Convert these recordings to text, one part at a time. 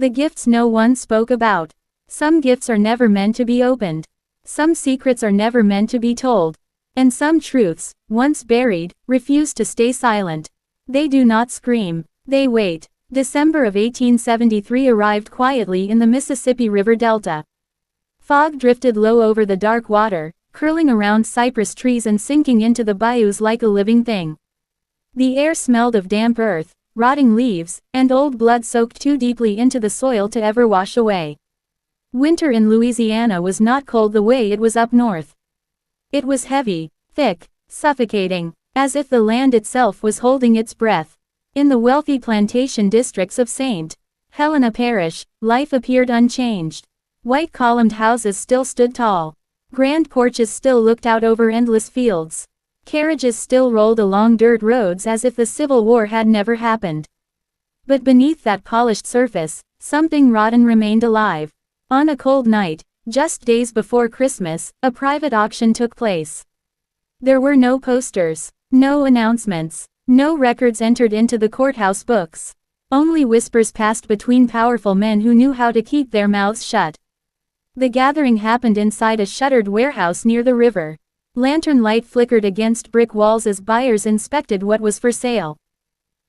The gifts no one spoke about. Some gifts are never meant to be opened. Some secrets are never meant to be told. And some truths, once buried, refuse to stay silent. They do not scream. They wait. December of 1873 arrived quietly in the Mississippi River Delta. Fog drifted low over the dark water, curling around cypress trees and sinking into the bayous like a living thing. The air smelled of damp earth, rotting leaves, and old blood soaked too deeply into the soil to ever wash away. Winter in Louisiana was not cold the way it was up north. It was heavy, thick, suffocating, as if the land itself was holding its breath. In the wealthy plantation districts of St. Helena Parish, life appeared unchanged. White columned houses still stood tall. Grand porches still looked out over endless fields. Carriages still rolled along dirt roads as if the Civil War had never happened. But beneath that polished surface, something rotten remained alive. On a cold night, just days before Christmas, a private auction took place. There were no posters, no announcements, no records entered into the courthouse books. Only whispers passed between powerful men who knew how to keep their mouths shut. The gathering happened inside a shuttered warehouse near the river. Lantern light flickered against brick walls as buyers inspected what was for sale.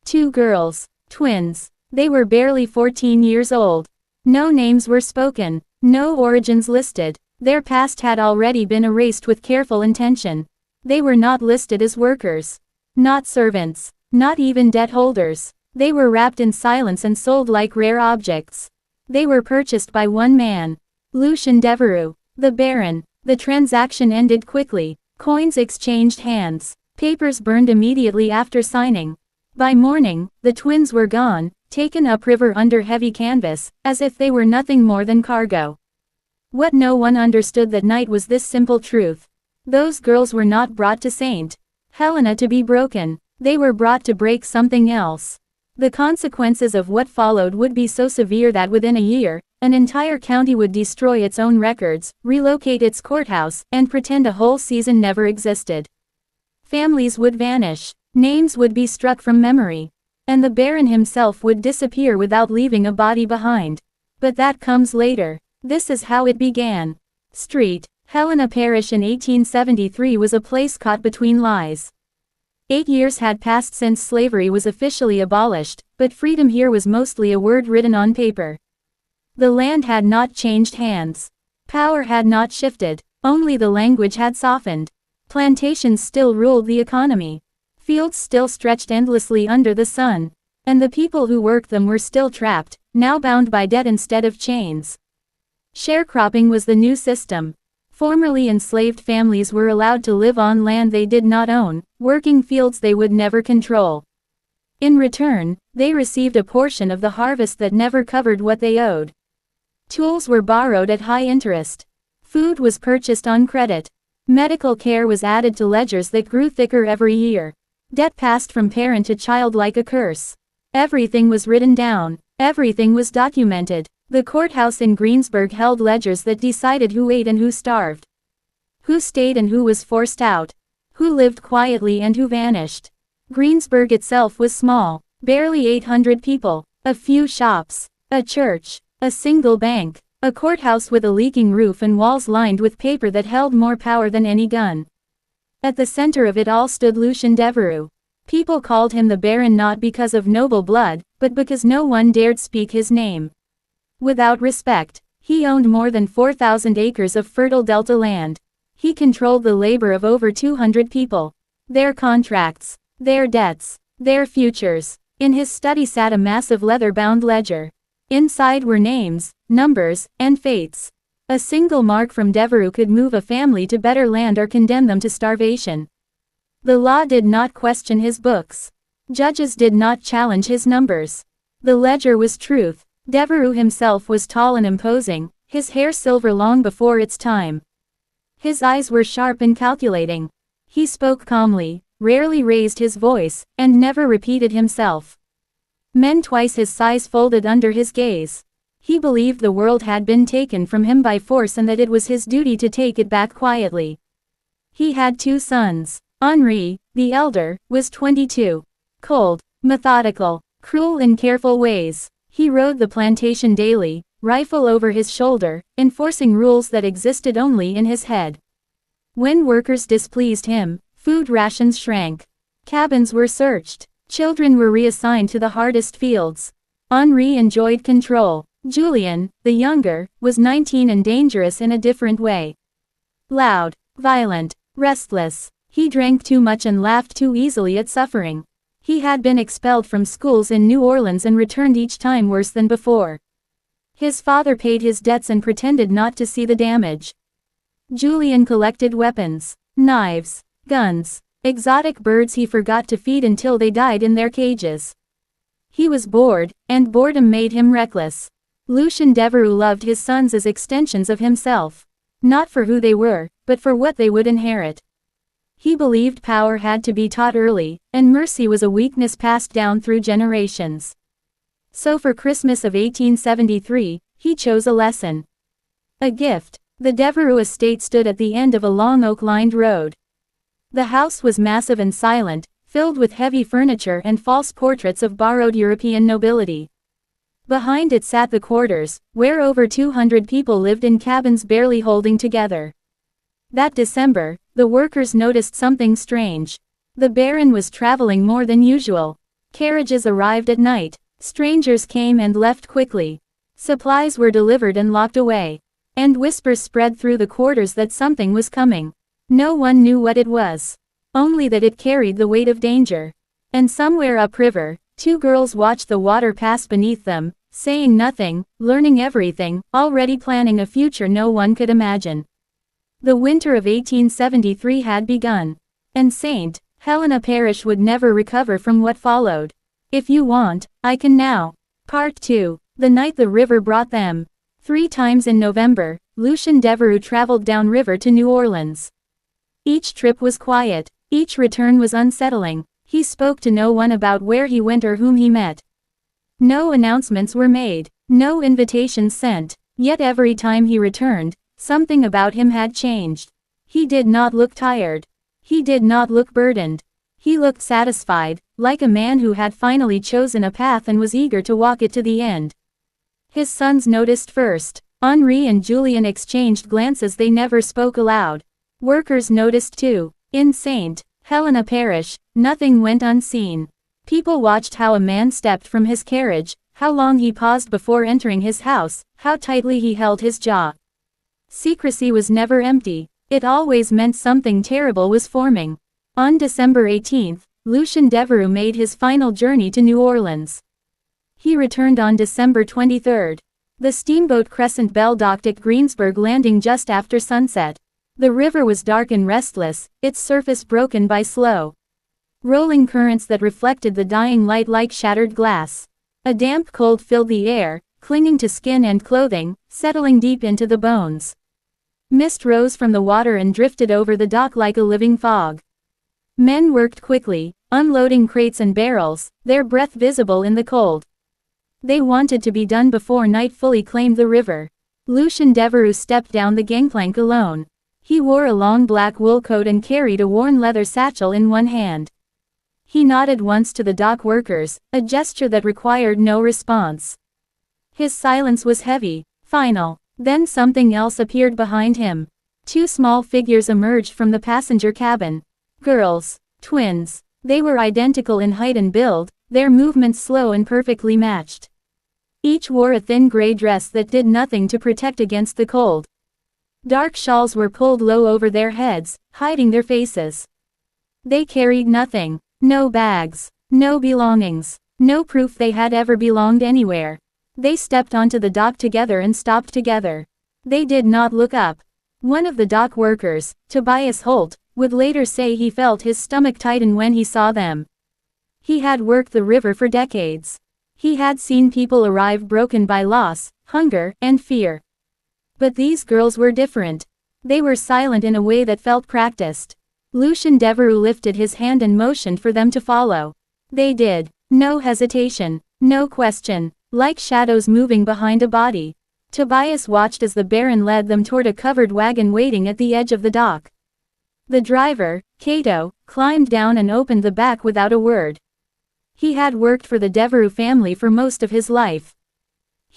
2 girls, twins. They were barely 14 years old. No names were spoken, no origins listed. Their past had already been erased with careful intention. They were not listed as workers, not servants, not even debt holders. They were wrapped in silence and sold like rare objects. They were purchased by one man, Lucien Devereux, the Baron. The transaction ended quickly. Coins exchanged hands. Papers burned immediately after signing. By morning, the twins were gone, taken upriver under heavy canvas, as if they were nothing more than cargo. What no one understood that night was this simple truth. Those girls were not brought to St. Helena to be broken. They were brought to break something else. The consequences of what followed would be so severe that within a year, an entire county would destroy its own records, relocate its courthouse, and pretend a whole season never existed. Families would vanish, names would be struck from memory, and the Baron himself would disappear without leaving a body behind. But that comes later. This is how it began. St. Helena Parish in 1873 was a place caught between lies. 8 years had passed since slavery was officially abolished, but freedom here was mostly a word written on paper. The land had not changed hands. Power had not shifted, only the language had softened. Plantations still ruled the economy. Fields still stretched endlessly under the sun. And the people who worked them were still trapped, now bound by debt instead of chains. Sharecropping was the new system. Formerly enslaved families were allowed to live on land they did not own, working fields they would never control. In return, they received a portion of the harvest that never covered what they owed. Tools were borrowed at high interest. Food was purchased on credit. Medical care was added to ledgers that grew thicker every year. Debt passed from parent to child like a curse. Everything was written down. Everything was documented. The courthouse in Greensburg held ledgers that decided who ate and who starved. Who stayed and who was forced out. Who lived quietly and who vanished. Greensburg itself was small. Barely 800 people. A few shops. A church. A single bank. A courthouse with a leaking roof and walls lined with paper that held more power than any gun. At the center of it all stood Lucien Devereux. People called him the Baron not because of noble blood, but because no one dared speak his name. Without respect, he owned more than 4,000 acres of fertile delta land. He controlled the labor of over 200 people. Their contracts, their debts, their futures. In his study sat a massive leather-bound ledger. Inside were names, numbers, and fates. A single mark from Devereux could move a family to better land or condemn them to starvation. The law did not question his books. Judges did not challenge his numbers. The ledger was truth. Devereux himself was tall and imposing, his hair silver long before its time. His eyes were sharp and calculating. He spoke calmly, rarely raised his voice, and never repeated himself. Men twice his size folded under his gaze. He believed the world had been taken from him by force and that it was his duty to take it back quietly. He had 2 sons. Henri, the elder, was 22. Cold, methodical, cruel in careful ways. He rode the plantation daily, rifle over his shoulder, enforcing rules that existed only in his head. When workers displeased him, food rations shrank. Cabins were searched. Children were reassigned to the hardest fields. Henri enjoyed control. Julien, the younger, was 19 and dangerous in a different way. Loud, violent, restless. He drank too much and laughed too easily at suffering. He had been expelled from schools in New Orleans and returned each time worse than before. His father paid his debts and pretended not to see the damage. Julien collected weapons, knives, guns, exotic birds he forgot to feed until they died in their cages. He was bored, and boredom made him reckless. Lucien Devereux loved his sons as extensions of himself. Not for who they were, but for what they would inherit. He believed power had to be taught early, and mercy was a weakness passed down through generations. So for Christmas of 1873, he chose a lesson. A gift. The Devereux estate stood at the end of a long oak-lined road. The house was massive and silent, filled with heavy furniture and false portraits of borrowed European nobility. Behind it sat the quarters, where over 200 people lived in cabins barely holding together. That December, the workers noticed something strange. The Baron was traveling more than usual. Carriages arrived at night. Strangers came and left quickly. Supplies were delivered and locked away. And whispers spread through the quarters that something was coming. No one knew what it was. Only that it carried the weight of danger. And somewhere upriver, two girls watched the water pass beneath them, saying nothing, learning everything, already planning a future no one could imagine. The winter of 1873 had begun. And St. Helena Parish would never recover from what followed. If you want, I can now. Part 2. The night the river brought them. 3 times in November, Lucien Devereux traveled downriver to New Orleans. Each trip was quiet. Each return was unsettling. He spoke to no one about where he went or whom he met. No announcements were made. No invitations sent. Yet every time he returned, something about him had changed. He did not look tired. He did not look burdened. He looked satisfied, like a man who had finally chosen a path and was eager to walk it to the end. His sons noticed first. Henri and Julien exchanged glances they never spoke aloud. Workers noticed too. In St. Helena Parish, nothing went unseen. People watched how a man stepped from his carriage, how long he paused before entering his house, how tightly he held his jaw. Secrecy was never empty. It always meant something terrible was forming. On December 18, Lucien Devereux made his final journey to New Orleans. He returned on December 23. The steamboat Crescent Belle docked at Greensburg Landing just after sunset. The river was dark and restless, its surface broken by slow rolling currents that reflected the dying light like shattered glass. A damp cold filled the air, clinging to skin and clothing, settling deep into the bones. Mist rose from the water and drifted over the dock like a living fog. Men worked quickly, unloading crates and barrels, their breath visible in the cold. They wanted to be done before night fully claimed the river. Lucien Devereux stepped down the gangplank alone. He wore a long black wool coat and carried a worn leather satchel in one hand. He nodded once to the dock workers, a gesture that required no response. His silence was heavy, final. Then something else appeared behind him. 2 small figures emerged from the passenger cabin. Girls. Twins. They were identical in height and build, their movements slow and perfectly matched. Each wore a thin gray dress that did nothing to protect against the cold. Dark shawls were pulled low over their heads, hiding their faces. They carried nothing. No bags. No belongings. No proof they had ever belonged anywhere. They stepped onto the dock together and stopped together. They did not look up. One of the dock workers, Tobias Holt, would later say he felt his stomach tighten when he saw them. He had worked the river for decades. He had seen people arrive broken by loss, hunger, and fear. But these girls were different. They were silent in a way that felt practiced. Lucien Devereux lifted his hand and motioned for them to follow. They did. No hesitation. No question. Like shadows moving behind a body. Tobias watched as the Baron led them toward a covered wagon waiting at the edge of the dock. The driver, Cato, climbed down and opened the back without a word. He had worked for the Devereux family for most of his life.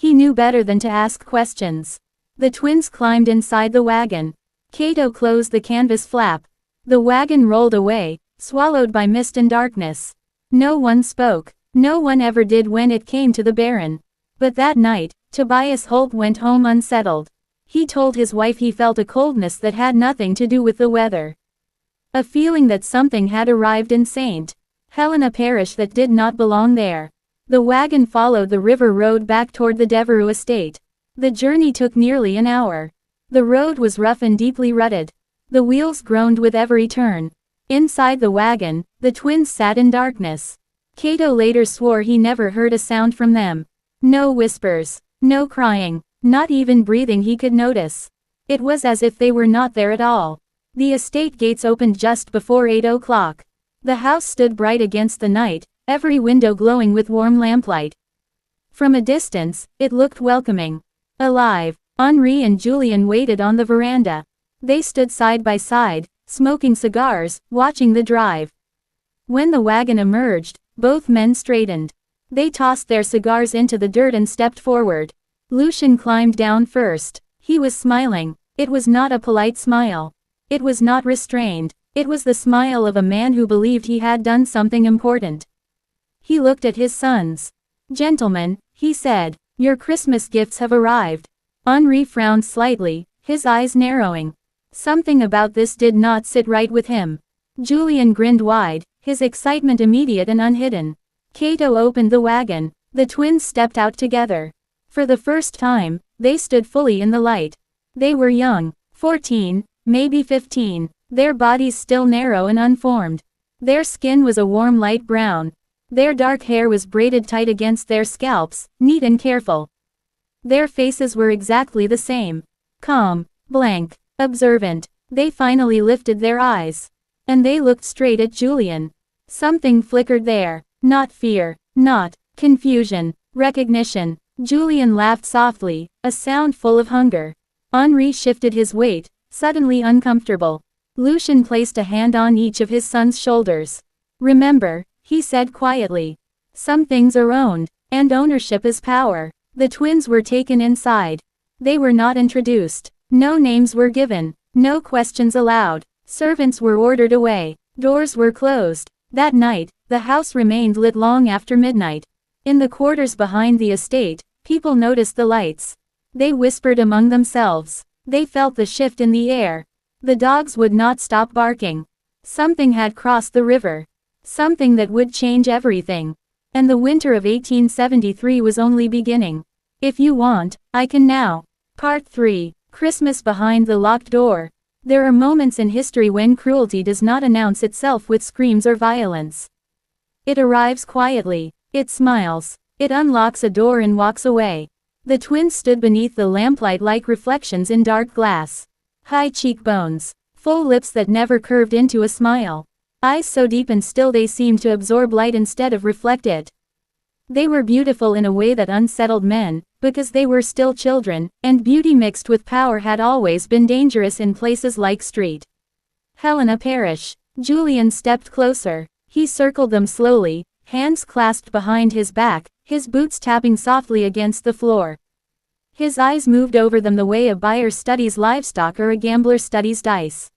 He knew better than to ask questions. The twins climbed inside the wagon. Cato closed the canvas flap. The wagon rolled away, swallowed by mist and darkness. No one spoke. No one ever did when it came to the Baron. But that night, Tobias Holt went home unsettled. He told his wife he felt a coldness that had nothing to do with the weather. A feeling that something had arrived in St. Helena Parish that did not belong there. The wagon followed the river road back toward the Devereux estate. The journey took nearly an hour. The road was rough and deeply rutted. The wheels groaned with every turn. Inside the wagon, the twins sat in darkness. Cato later swore he never heard a sound from them. No whispers, no crying, not even breathing he could notice. It was as if they were not there at all. The estate gates opened just before 8 o'clock. The house stood bright against the night, every window glowing with warm lamplight. From a distance, it looked welcoming. Alive. Henri and Julien waited on the veranda. They stood side by side, smoking cigars, watching the drive. When the wagon emerged, both men straightened. They tossed their cigars into the dirt and stepped forward. Lucien climbed down first. He was smiling. It was not a polite smile. It was not restrained. It was the smile of a man who believed he had done something important. He looked at his sons. "Gentlemen," he said, "your Christmas gifts have arrived." Henri frowned slightly, his eyes narrowing. Something about this did not sit right with him. Julien grinned wide, his excitement immediate and unhidden. Cato opened the wagon. The twins stepped out together. For the first time, they stood fully in the light. They were young, 14, maybe 15, their bodies still narrow and unformed. Their skin was a warm light brown. Their dark hair was braided tight against their scalps, neat and careful. Their faces were exactly the same. Calm, blank, observant. They finally lifted their eyes. And they looked straight at Julien. Something flickered there. Not fear, not confusion, recognition. Julien laughed softly, a sound full of hunger. Henri shifted his weight, suddenly uncomfortable. Lucien placed a hand on each of his sons' shoulders. "Remember," he said quietly. "Some things are owned, and ownership is power." The twins were taken inside. They were not introduced. No names were given. No questions allowed. Servants were ordered away. Doors were closed. That night, the house remained lit long after midnight. In the quarters behind the estate, people noticed the lights. They whispered among themselves. They felt the shift in the air. The dogs would not stop barking. Something had crossed the river. Something that would change everything. And the winter of 1873 was only beginning. If you want, I can now. Part 3. Christmas behind the locked door. There are moments in history when cruelty does not announce itself with screams or violence. It arrives quietly. It smiles. It unlocks a door and walks away. The twins stood beneath the lamplight like reflections in dark glass. High cheekbones. Full lips that never curved into a smile. Eyes so deep and still they seemed to absorb light instead of reflect it. They were beautiful in a way that unsettled men, because they were still children, and beauty mixed with power had always been dangerous in places like St. Helena Parish. Julien stepped closer. He circled them slowly, hands clasped behind his back, his boots tapping softly against the floor. His eyes moved over them the way a buyer studies livestock or a gambler studies dice.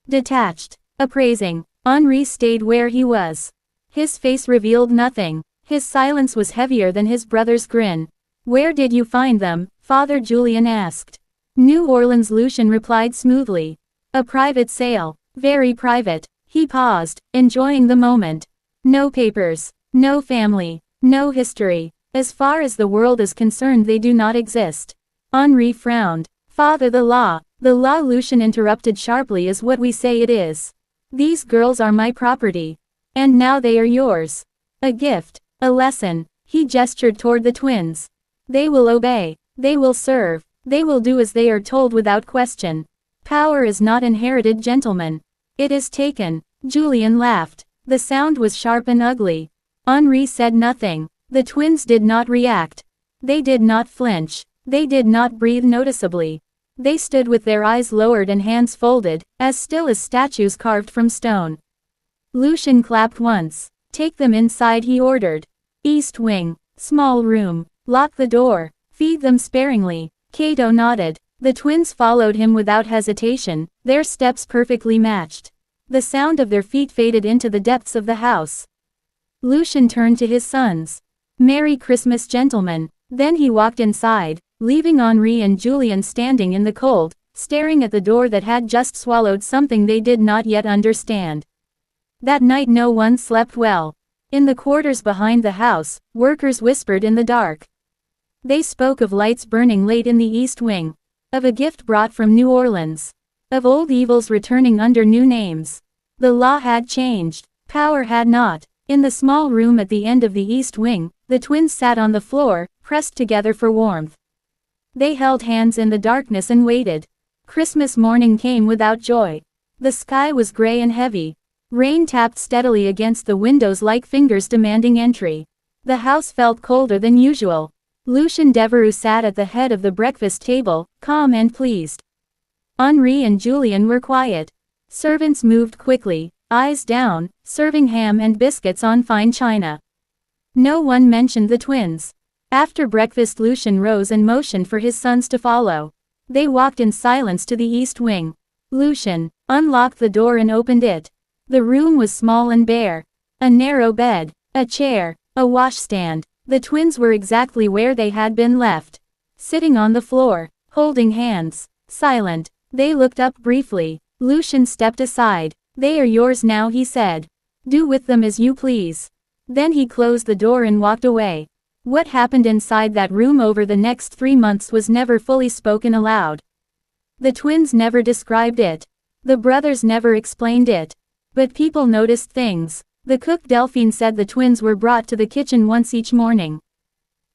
Detached. Appraising. Henri stayed where he was. His face revealed nothing. His silence was heavier than his brother's grin. "Where did you find them?" Father Julien asked. "New Orleans," Lucien replied smoothly. "A private sale. Very private." He paused, enjoying the moment. "No papers. No family. No history. As far as the world is concerned they do not exist." Henri frowned. "Father, the law," Lucien interrupted sharply, "is what we say it is. These girls are my property. And now they are yours. A gift. A lesson." He gestured toward the twins. "They will obey. They will serve. They will do as they are told without question. Power is not inherited, gentlemen. It is taken." Julien laughed. The sound was sharp and ugly. Henri said nothing. The twins did not react. They did not flinch. They did not breathe noticeably. They stood with their eyes lowered and hands folded, as still as statues carved from stone. Lucien clapped once. "Take them inside," he ordered. "East wing. Small room. Lock the door." Feed them sparingly. Cato nodded. The twins followed him without hesitation, their steps perfectly matched. The sound of their feet faded into the depths of the house. Lucian turned to his sons. "Merry Christmas, gentlemen." Then he walked inside, leaving Henri and Julien standing in the cold, staring at the door that had just swallowed something they did not yet understand. That night no one slept well. In the quarters behind the house, workers whispered in the dark. They spoke of lights burning late in the East Wing, of a gift brought from New Orleans, of old evils returning under new names. The law had changed, power had not. In the small room at the end of the East Wing, the twins sat on the floor, pressed together for warmth. They held hands in the darkness and waited. Christmas morning came without joy. The sky was gray and heavy. Rain tapped steadily against the windows like fingers demanding entry. The house felt colder than usual. Lucien Devereux sat at the head of the breakfast table, calm and pleased. Henri and Julien were quiet. Servants moved quickly, eyes down, serving ham and biscuits on fine china. No one mentioned the twins. After breakfast Lucien rose and motioned for his sons to follow. They walked in silence to the East Wing. Lucien unlocked the door and opened it. The room was small and bare. A narrow bed, a chair, a washstand. The twins were exactly where they had been left. Sitting on the floor, holding hands, silent. They looked up briefly. Lucien stepped aside. "They are yours now," he said. "Do with them as you please." Then he closed the door and walked away. What happened inside that room over the next 3 months was never fully spoken aloud. The twins never described it. The brothers never explained it. But people noticed things. The cook Delphine said the twins were brought to the kitchen once each morning.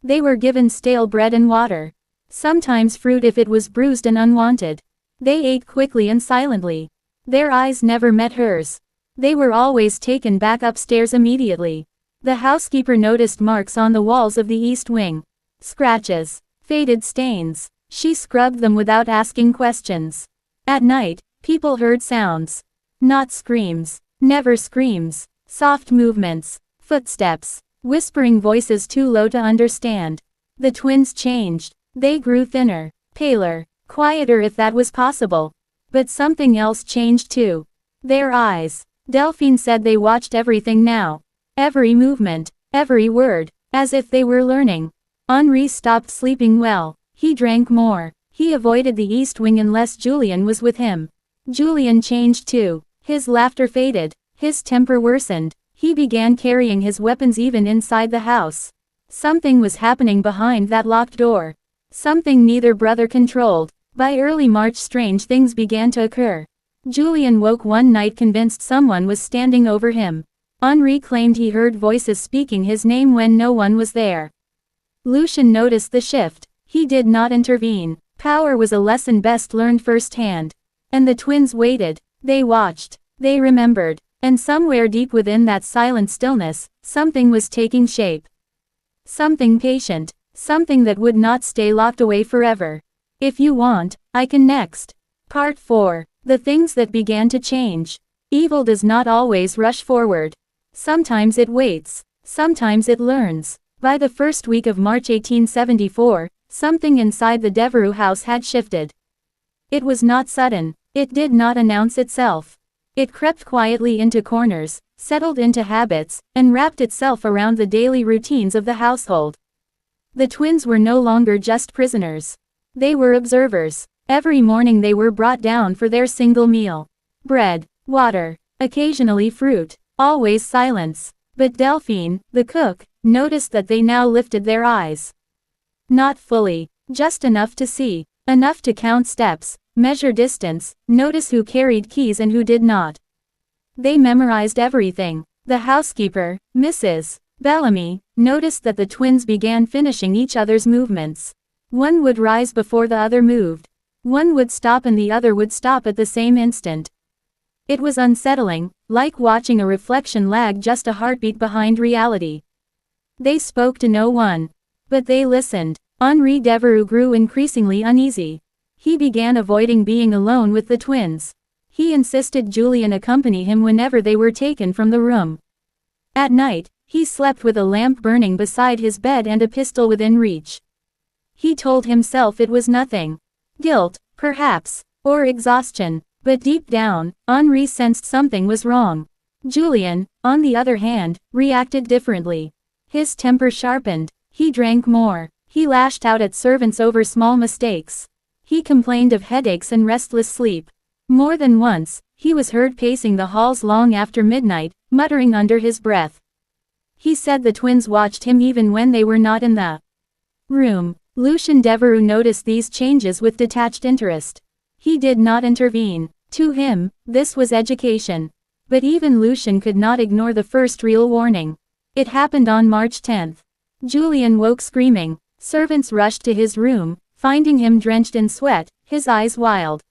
They were given stale bread and water. Sometimes fruit if it was bruised and unwanted. They ate quickly and silently. Their eyes never met hers. They were always taken back upstairs immediately. The housekeeper noticed marks on the walls of the East Wing. Scratches. Faded stains. She scrubbed them without asking questions. At night, people heard sounds. Not screams. Never screams. Soft movements. Footsteps. Whispering voices too low to understand. The twins changed. They grew thinner. Paler. Quieter if that was possible. But something else changed too. Their eyes. Delphine said they watched everything now. Every movement, every word, as if they were learning. Henri stopped sleeping well. He drank more. He avoided the East Wing unless Julien was with him. Julien changed too. His laughter faded. His temper worsened. He began carrying his weapons even inside the house. Something was happening behind that locked door. Something neither brother controlled. By early March strange things began to occur. Julien woke one night convinced someone was standing over him. Henri claimed he heard voices speaking his name when no one was there. Lucien noticed the shift. He did not intervene. Power was a lesson best learned firsthand. And the twins waited. They watched. They remembered. And somewhere deep within that silent stillness, something was taking shape. Something patient. Something that would not stay locked away forever. If you want, I can next. Part 4. The things that began to change. Evil does not always rush forward. Sometimes it waits. Sometimes it learns. By the first week of March 1874, something inside the Devereux house had shifted. It was not sudden. It did not announce itself. It crept quietly into corners, settled into habits, and wrapped itself around the daily routines of the household. The twins were no longer just prisoners. They were observers. Every morning they were brought down for their single meal. Bread, water, occasionally fruit, always silence. But Delphine, the cook, noticed that they now lifted their eyes. Not fully, just enough to see, enough to count steps, measure distance, notice who carried keys and who did not. They memorized everything. The housekeeper, Mrs. Bellamy, noticed that the twins began finishing each other's movements. One would rise before the other moved. One would stop and the other would stop at the same instant. It was unsettling, like watching a reflection lag just a heartbeat behind reality. They spoke to no one. But they listened. Henri Devereux grew increasingly uneasy. He began avoiding being alone with the twins. He insisted Julien accompany him whenever they were taken from the room. At night, he slept with a lamp burning beside his bed and a pistol within reach. He told himself it was nothing. Guilt, perhaps, or exhaustion, but deep down, Henri sensed something was wrong. Julien, on the other hand, reacted differently. His temper sharpened. He drank more. He lashed out at servants over small mistakes. He complained of headaches and restless sleep. More than once, he was heard pacing the halls long after midnight, muttering under his breath. He said the twins watched him even when they were not in the room. Lucien Devereux noticed these changes with detached interest. He did not intervene. To him, this was education. But even Lucien could not ignore the first real warning. It happened on March 10th. Julien woke screaming. Servants rushed to his room, finding him drenched in sweat, his eyes wild.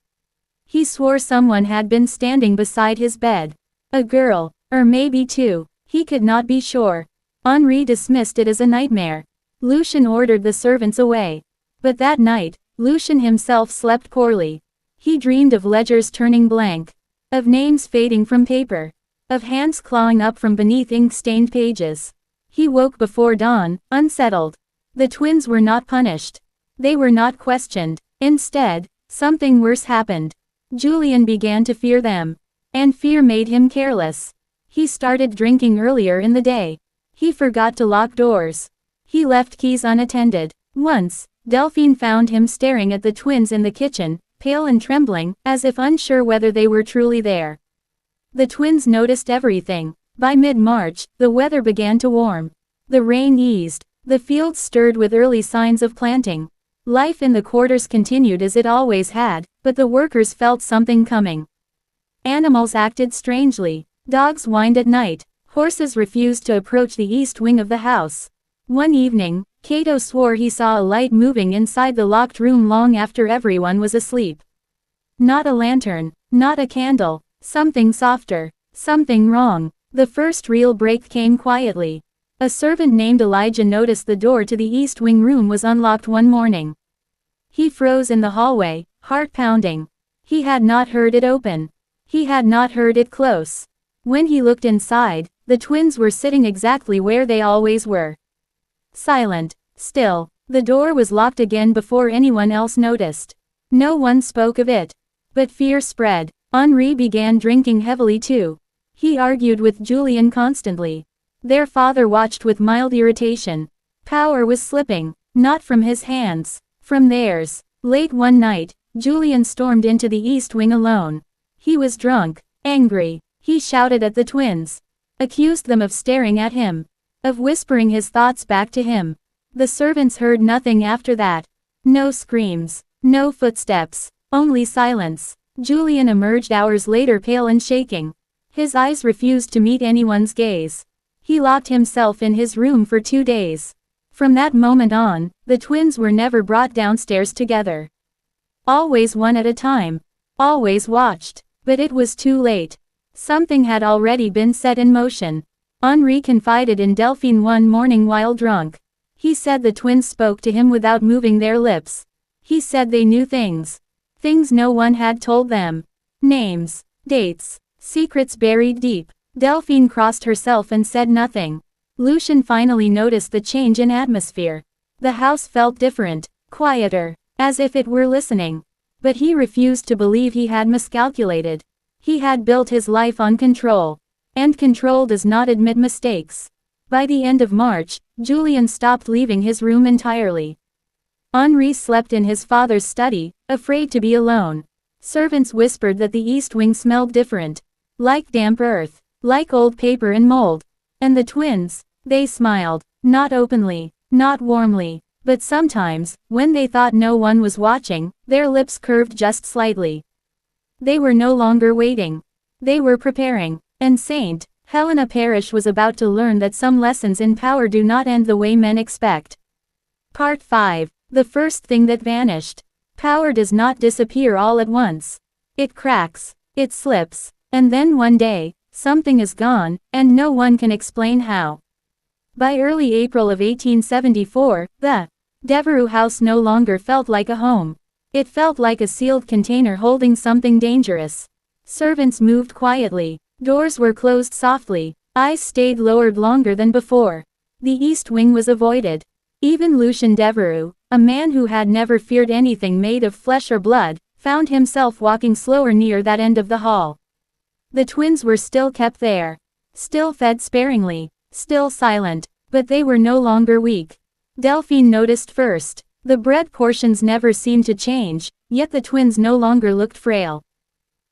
He swore someone had been standing beside his bed. A girl, or maybe two. He could not be sure. Henri dismissed it as a nightmare. Lucien ordered the servants away. But that night, Lucien himself slept poorly. He dreamed of ledgers turning blank. Of names fading from paper. Of hands clawing up from beneath ink-stained pages. He woke before dawn, unsettled. The twins were not punished. They were not questioned. Instead, something worse happened. Julien began to fear them. And fear made him careless. He started drinking earlier in the day. He forgot to lock doors. He left keys unattended. Once, Delphine found him staring at the twins in the kitchen, pale and trembling, as if unsure whether they were truly there. The twins noticed everything. By mid-March, the weather began to warm. The rain eased. The fields stirred with early signs of planting. Life in the quarters continued as it always had, but the workers felt something coming. Animals acted strangely. Dogs whined at night. Horses refused to approach the east wing of the house. One evening, Cato swore he saw a light moving inside the locked room long after everyone was asleep. Not a lantern, not a candle, something softer, something wrong. The first real break came quietly. A servant named Elijah noticed the door to the east wing room was unlocked one morning. He froze in the hallway, heart pounding. He had not heard it open. He had not heard it close. When he looked inside, the twins were sitting exactly where they always were. Silent, still. The door was locked again before anyone else noticed. No one spoke of it. But fear spread. Henri began drinking heavily too. He argued with Julien constantly. Their father watched with mild irritation. Power was slipping, not from his hands, from theirs. Late one night, Julien stormed into the east wing alone. He was drunk, angry. He shouted at the twins. Accused them of staring at him. Of whispering his thoughts back to him. The servants heard nothing after that. No screams. No footsteps. Only silence. Julien emerged hours later pale and shaking. His eyes refused to meet anyone's gaze. He locked himself in his room for 2 days. From that moment on, the twins were never brought downstairs together. Always one at a time. Always watched. But it was too late. Something had already been set in motion. Henri confided in Delphine one morning while drunk. He said the twins spoke to him without moving their lips. He said they knew things. Things no one had told them. Names, dates, secrets buried deep. Delphine crossed herself and said nothing. Lucien finally noticed the change in atmosphere. The house felt different, quieter, as if it were listening. But he refused to believe he had miscalculated. He had built his life on control. And control does not admit mistakes. By the end of March, Julien stopped leaving his room entirely. Henri slept in his father's study, afraid to be alone. Servants whispered that the east wing smelled different. Like damp earth. Like old paper and mold. And the twins, they smiled. Not openly, not warmly. But sometimes, when they thought no one was watching, their lips curved just slightly. They were no longer waiting. They were preparing. And Saint Helena Parish was about to learn that some lessons in power do not end the way men expect. Part 5. The first thing that vanished. Power does not disappear all at once. It cracks. It slips. And then one day, something is gone, and no one can explain how. By early April of 1874, the Devereux house no longer felt like a home. It felt like a sealed container holding something dangerous. Servants moved quietly. Doors were closed softly. Eyes stayed lowered longer than before. The east wing was avoided. Even Lucian Devereux, a man who had never feared anything made of flesh or blood, found himself walking slower near that end of the hall. The twins were still kept there. Still fed sparingly. Still silent. But they were no longer weak. Delphine noticed first. The bread portions never seemed to change, yet the twins no longer looked frail.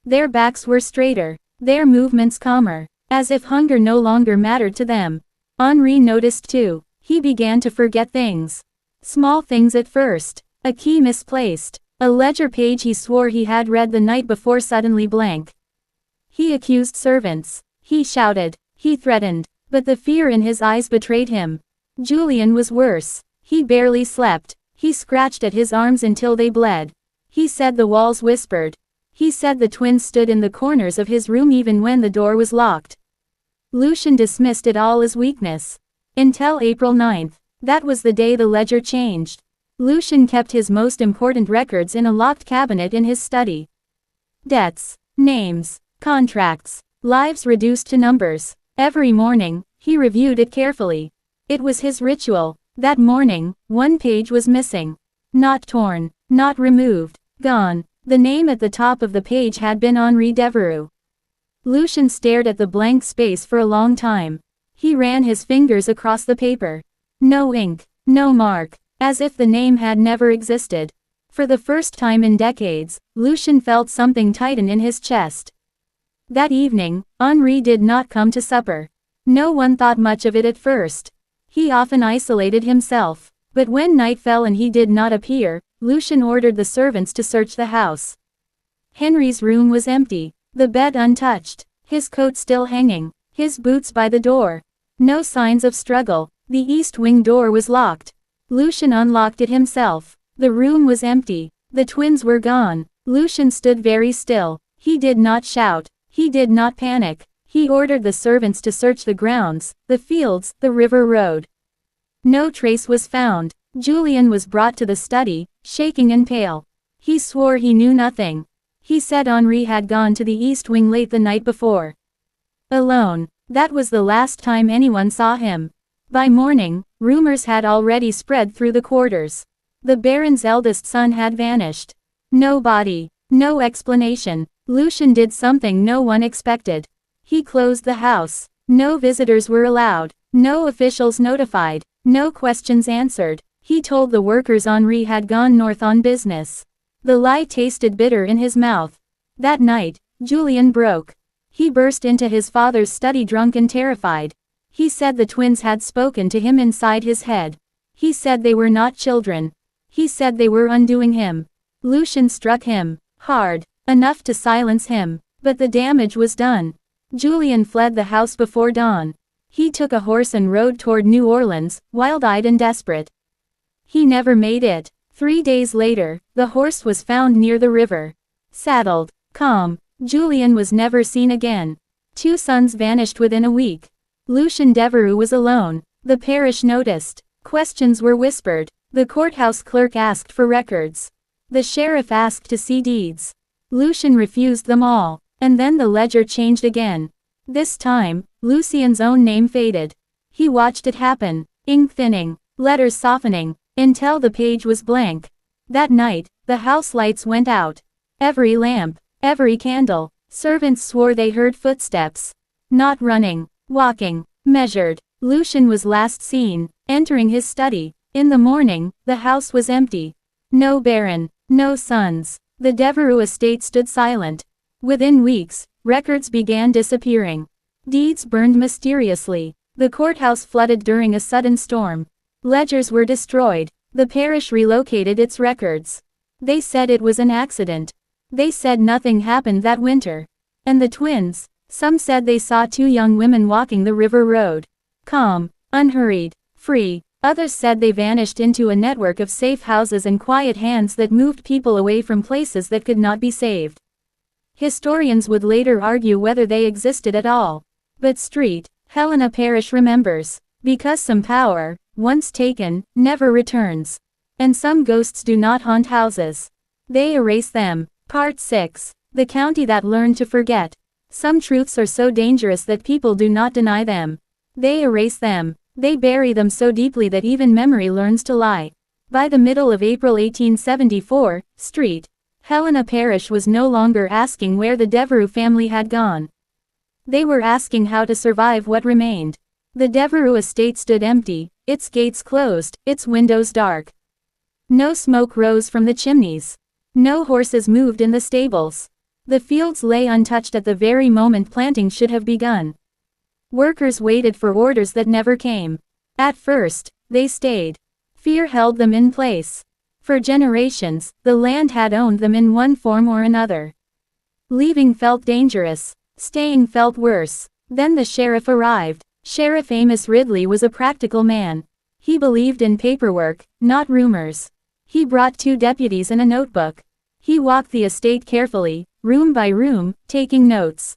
Their backs were straighter. Their movements calmer. As if hunger no longer mattered to them. Henri noticed too. He began to forget things. Small things at first. A key misplaced. A ledger page he swore he had read the night before suddenly blank. He accused servants. He shouted. He threatened. But the fear in his eyes betrayed him. Julien was worse. He barely slept. He scratched at his arms until they bled. He said the walls whispered. He said the twins stood in the corners of his room even when the door was locked. Lucian dismissed it all as weakness. Until April 9th. That was the day the ledger changed. Lucian kept his most important records in a locked cabinet in his study. Debts, names, contracts, lives reduced to numbers. Every morning, he reviewed it carefully. It was his ritual. That morning, one page was missing. Not torn, not removed, gone. The name at the top of the page had been Henri Devereux. Lucian stared at the blank space for a long time. He ran his fingers across the paper. No ink, no mark, as if the name had never existed. For the first time in decades, Lucian felt something tighten in his chest. That evening, Henri did not come to supper. No one thought much of it at first. He often isolated himself. But when night fell and he did not appear, Lucian ordered the servants to search the house. Henri's room was empty, the bed untouched, his coat still hanging, his boots by the door. No signs of struggle. The east wing door was locked. Lucian unlocked it himself. The room was empty. The twins were gone. Lucian stood very still. He did not shout. He did not panic. He ordered the servants to search the grounds, the fields, the river road. No trace was found. Julien was brought to the study, shaking and pale. He swore he knew nothing. He said Henri had gone to the east wing late the night before. Alone. That was the last time anyone saw him. By morning, rumors had already spread through the quarters. The Baron's eldest son had vanished. No body, no explanation. Lucian did something no one expected. He closed the house. No visitors were allowed. No officials notified. No questions answered. He told the workers Henri had gone north on business. The lie tasted bitter in his mouth. That night, Julien broke. He burst into his father's study drunk and terrified. He said the twins had spoken to him inside his head. He said they were not children. He said they were undoing him. Lucian struck him, hard, enough to silence him, but the damage was done. Julien fled the house before dawn. He took a horse and rode toward New Orleans, wild-eyed and desperate. He never made it. 3 days later, the horse was found near the river. Saddled, calm, Julien was never seen again. 2 sons vanished within a week. Lucian Devereux was alone. The parish noticed. Questions were whispered. The courthouse clerk asked for records. The sheriff asked to see deeds. Lucian refused them all. And then the ledger changed again. This time, Lucien's own name faded. He watched it happen. Ink thinning, letters softening, until the page was blank. That night, the house lights went out. Every lamp, every candle. Servants swore they heard footsteps. Not running, walking, measured. Lucian was last seen, entering his study. In the morning, the house was empty. No baron, no sons. The Devereux estate stood silent. Within weeks, records began disappearing. Deeds burned mysteriously. The courthouse flooded during a sudden storm. Ledgers were destroyed. The parish relocated its records. They said it was an accident. They said nothing happened that winter. And the twins, some said they saw 2 young women walking the river road. Calm, unhurried, free. Others said they vanished into a network of safe houses and quiet hands that moved people away from places that could not be saved. Historians would later argue whether they existed at all. But Helena Parish remembers. Because some power, once taken, never returns. And some ghosts do not haunt houses. They erase them. Part 6. The county that learned to forget. Some truths are so dangerous that people do not deny them. They erase them. They bury them so deeply that even memory learns to lie. By the middle of April 1874, St. Helena Parish was no longer asking where the Devereux family had gone. They were asking how to survive what remained. The Devereux estate stood empty, its gates closed, its windows dark. No smoke rose from the chimneys. No horses moved in the stables. The fields lay untouched at the very moment planting should have begun. Workers waited for orders that never came. At first, they stayed. Fear held them in place. For generations, the land had owned them in one form or another. Leaving felt dangerous. Staying felt worse. Then the sheriff arrived. Sheriff Amos Ridley was a practical man. He believed in paperwork, not rumors. He brought 2 deputies and a notebook. He walked the estate carefully, room by room, taking notes.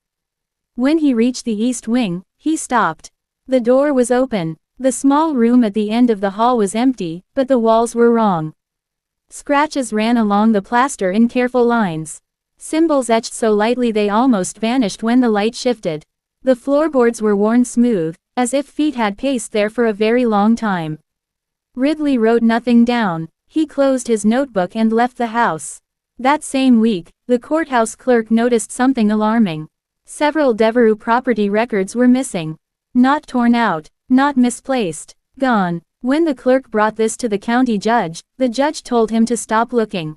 When he reached the east wing, he stopped. The door was open. The small room at the end of the hall was empty, but the walls were wrong. Scratches ran along the plaster in careful lines. Symbols etched so lightly they almost vanished when the light shifted. The floorboards were worn smooth, as if feet had paced there for a very long time. Ridley wrote nothing down. He closed his notebook and left the house. That same week, the courthouse clerk noticed something alarming. Several Devereux property records were missing. Not torn out, not misplaced, gone. When the clerk brought this to the county judge, the judge told him to stop looking.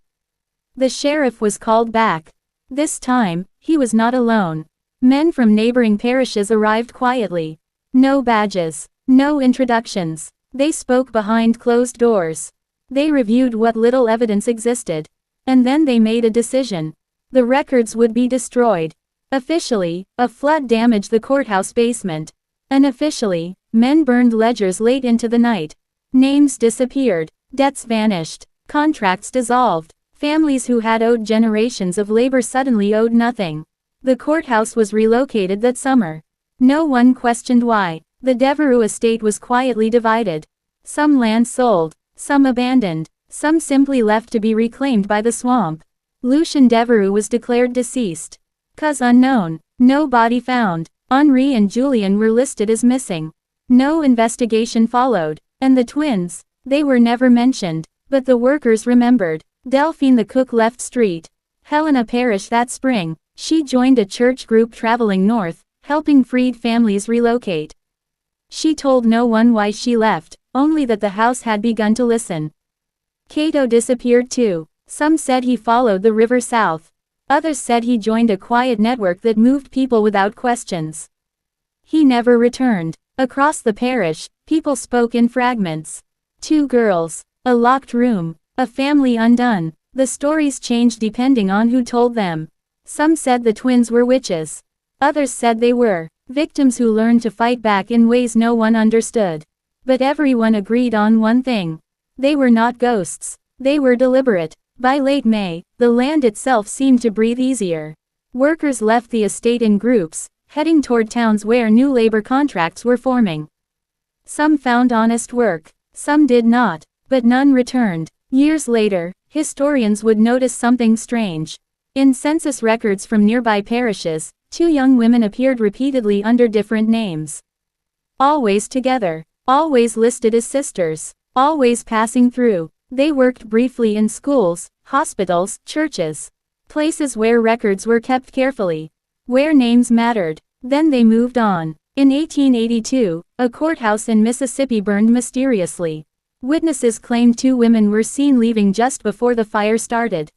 The sheriff was called back. This time, he was not alone. Men from neighboring parishes arrived quietly. No badges, no introductions. They spoke behind closed doors. They reviewed what little evidence existed. And then they made a decision. The records would be destroyed. Officially, a flood damaged the courthouse basement. Unofficially, men burned ledgers late into the night. Names disappeared. Debts vanished. Contracts dissolved. Families who had owed generations of labor suddenly owed nothing. The courthouse was relocated that summer. No one questioned why. The Devereux estate was quietly divided. Some land sold, some abandoned, some simply left to be reclaimed by the swamp. Lucien Devereux was declared deceased. Cause unknown. No body found. Henri and Julien were listed as missing. No investigation followed. And the twins, they were never mentioned. But the workers remembered. Delphine the cook left St. Helena Parish that spring. She joined a church group traveling north, helping freed families relocate. She told no one why she left, only that the house had begun to listen. Cato disappeared too. Some said he followed the river south. Others said he joined a quiet network that moved people without questions. He never returned. Across the parish, people spoke in fragments. 2 girls, a locked room, a family undone. The stories changed depending on who told them. Some said the twins were witches. Others said they were victims who learned to fight back in ways no one understood. But everyone agreed on one thing. They were not ghosts. They were deliberate. By late May, the land itself seemed to breathe easier. Workers left the estate in groups, heading toward towns where new labor contracts were forming. Some found honest work. Some did not. But none returned. Years later, historians would notice something strange. In census records from nearby parishes, 2 young women appeared repeatedly under different names. Always together. Always listed as sisters. Always passing through. They worked briefly in schools, hospitals, churches. Places where records were kept carefully. Where names mattered. Then they moved on. In 1882, a courthouse in Mississippi burned mysteriously. Witnesses claimed 2 women were seen leaving just before the fire started.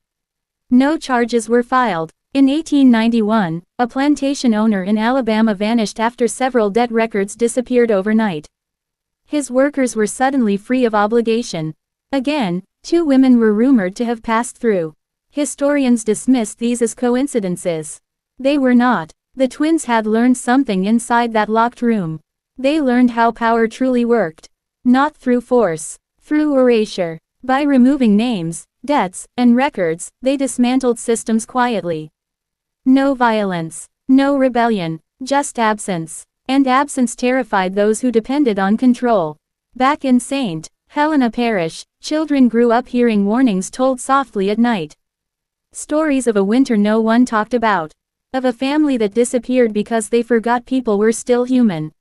No charges were filed. In 1891, a plantation owner in Alabama vanished after several debt records disappeared overnight. His workers were suddenly free of obligation. Again, 2 women were rumored to have passed through. Historians dismissed these as coincidences. They were not. The twins had learned something inside that locked room. They learned how power truly worked. Not through force. Through erasure. By removing names, debts, and records, they dismantled systems quietly. No violence. No rebellion. Just absence. And absence terrified those who depended on control. Back in St. Helena Parish, children grew up hearing warnings told softly at night. Stories of a winter no one talked about. Of a family that disappeared because they forgot people were still human.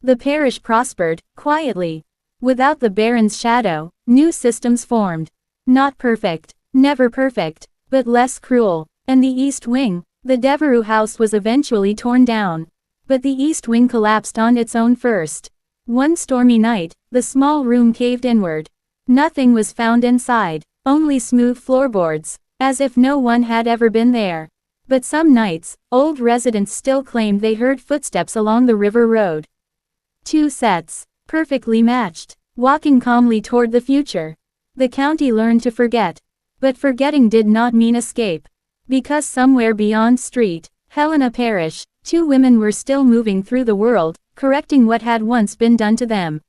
The parish prospered, quietly. Without the Baron's shadow, new systems formed. Not perfect, never perfect, but less cruel. And the East Wing, the Devereux house was eventually torn down. But the East Wing collapsed on its own first. One stormy night, the small room caved inward. Nothing was found inside, only smooth floorboards, as if no one had ever been there. But some nights, old residents still claimed they heard footsteps along the river road. Two sets, perfectly matched, walking calmly toward the future. The county learned to forget. But forgetting did not mean escape. Because somewhere beyond Street, Helena Parish, two women were still moving through the world, correcting what had once been done to them.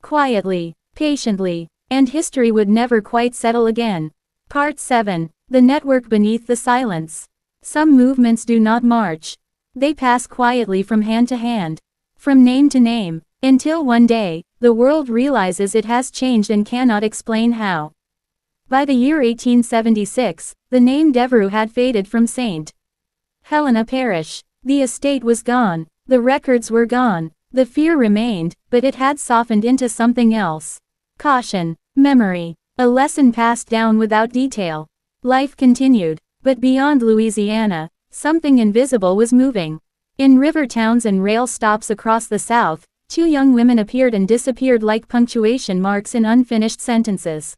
Quietly, patiently, and history would never quite settle again. Part 7. The network beneath the silence. Some movements do not march. They pass quietly from hand to hand, from name to name, until one day, the world realizes it has changed and cannot explain how. By the year 1876, the name Devereux had faded from St. Helena Parish. The estate was gone, the records were gone, the fear remained, but it had softened into something else. Caution, memory, a lesson passed down without detail. Life continued, but beyond Louisiana, something invisible was moving. In river towns and rail stops across the South, two young women appeared and disappeared like punctuation marks in unfinished sentences.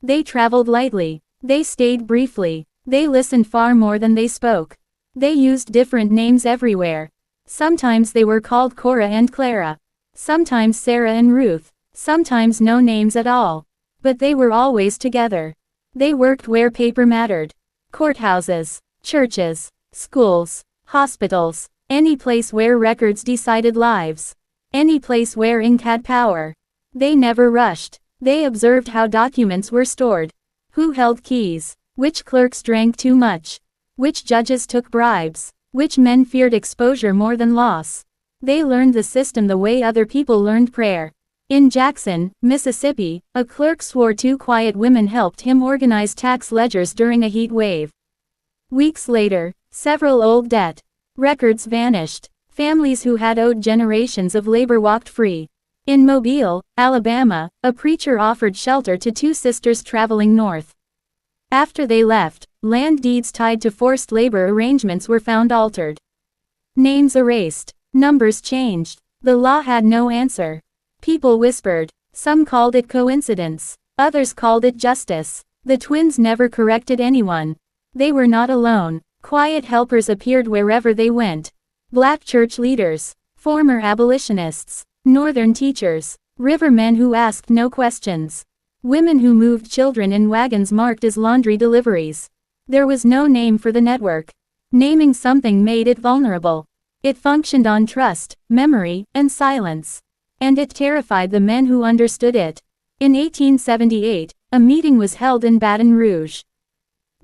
They traveled lightly, they stayed briefly, they listened far more than they spoke. They used different names everywhere. Sometimes they were called Cora and Clara. Sometimes Sarah and Ruth. Sometimes no names at all. But they were always together. They worked where paper mattered. Courthouses, churches, schools, hospitals, any place where records decided lives. Any place where ink had power. They never rushed. They observed how documents were stored. Who held keys? Which clerks drank too much? Which judges took bribes? Which men feared exposure more than loss? They learned the system the way other people learned prayer. In Jackson, Mississippi, a clerk swore two quiet women helped him organize tax ledgers during a heat wave. Weeks later, several old debt records vanished. Families who had owed generations of labor walked free. In Mobile, Alabama, a preacher offered shelter to two sisters traveling north. After they left, land deeds tied to forced labor arrangements were found altered. Names erased. Numbers changed. The law had no answer. People whispered. Some called it coincidence. Others called it justice. The twins never corrected anyone. They were not alone. Quiet helpers appeared wherever they went. Black church leaders. Former abolitionists. Northern teachers. Rivermen who asked no questions. Women who moved children in wagons marked as laundry deliveries. There was no name for the network. Naming something made it vulnerable. It functioned on trust, memory, and silence. And it terrified the men who understood it. In 1878, a meeting was held in Baton Rouge.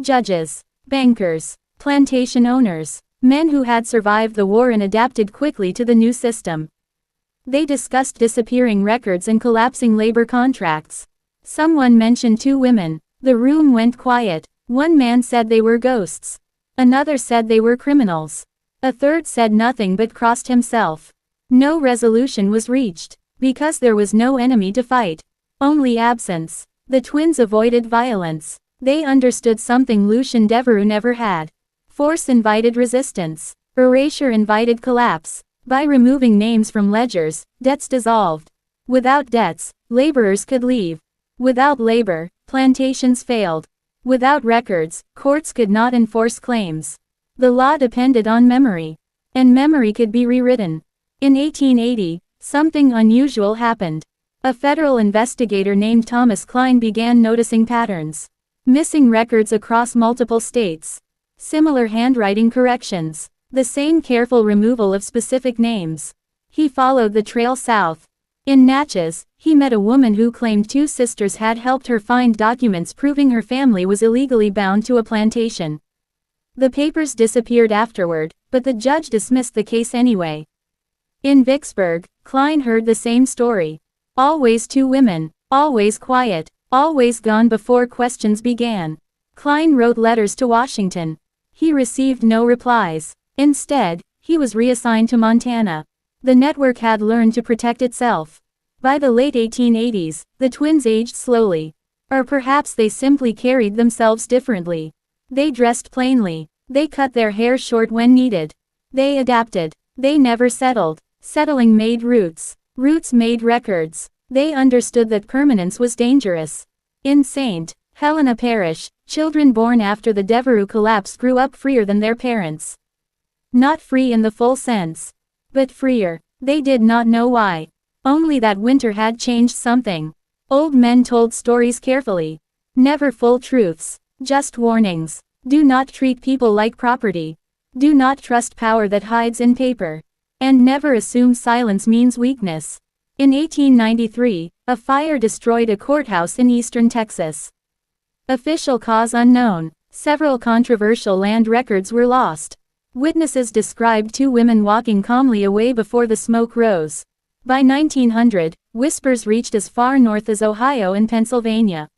Judges, bankers, plantation owners, men who had survived the war and adapted quickly to the new system. They discussed disappearing records and collapsing labor contracts. Someone mentioned two women. The room went quiet. One man said they were ghosts. Another said they were criminals. A third said nothing but crossed himself. No resolution was reached, because there was no enemy to fight. Only absence. The twins avoided violence. They understood something Lucien Devereux never had. Force invited resistance. Erasure invited collapse. By removing names from ledgers, debts dissolved. Without debts, laborers could leave. Without labor, plantations failed. Without records, courts could not enforce claims. The law depended on memory. And memory could be rewritten. In 1880, something unusual happened. A federal investigator named Thomas Klein began noticing patterns. Missing records across multiple states. Similar handwriting corrections. The same careful removal of specific names. He followed the trail south. In Natchez, he met a woman who claimed two sisters had helped her find documents proving her family was illegally bound to a plantation. The papers disappeared afterward, but the judge dismissed the case anyway. In Vicksburg, Klein heard the same story. Always two women, always quiet, always gone before questions began. Klein wrote letters to Washington. He received no replies. Instead, he was reassigned to Montana. The network had learned to protect itself. By the late 1880s, the twins aged slowly. Or perhaps they simply carried themselves differently. They dressed plainly. They cut their hair short when needed. They adapted. They never settled. Settling made roots. Roots made records. They understood that permanence was dangerous. In St. Helena Parish, children born after the Devereux collapse grew up freer than their parents. Not free in the full sense, but freer. They did not know why. Only that winter had changed something. Old men told stories carefully. Never full truths, just warnings. Do not treat people like property. Do not trust power that hides in paper. And never assume silence means weakness. In 1893, a fire destroyed a courthouse in eastern Texas. Official cause unknown. Several controversial land records were lost. Witnesses described two women walking calmly away before the smoke rose. By 1900, whispers reached as far north as Ohio and Pennsylvania.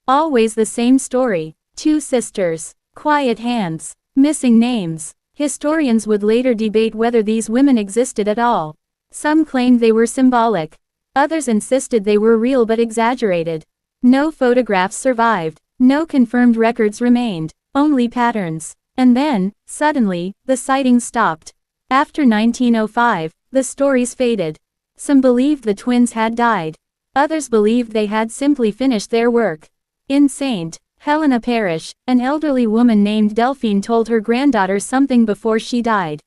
Always the same story. Two sisters. Quiet hands. Missing names. Historians would later debate whether these women existed at all. Some claimed they were symbolic. Others insisted they were real but exaggerated. No photographs survived. No confirmed records remained. Only patterns. And then, suddenly, the sightings stopped. After 1905, the stories faded. Some believed the twins had died. Others believed they had simply finished their work. In St. Helena Parish, an elderly woman named Delphine told her granddaughter something before she died.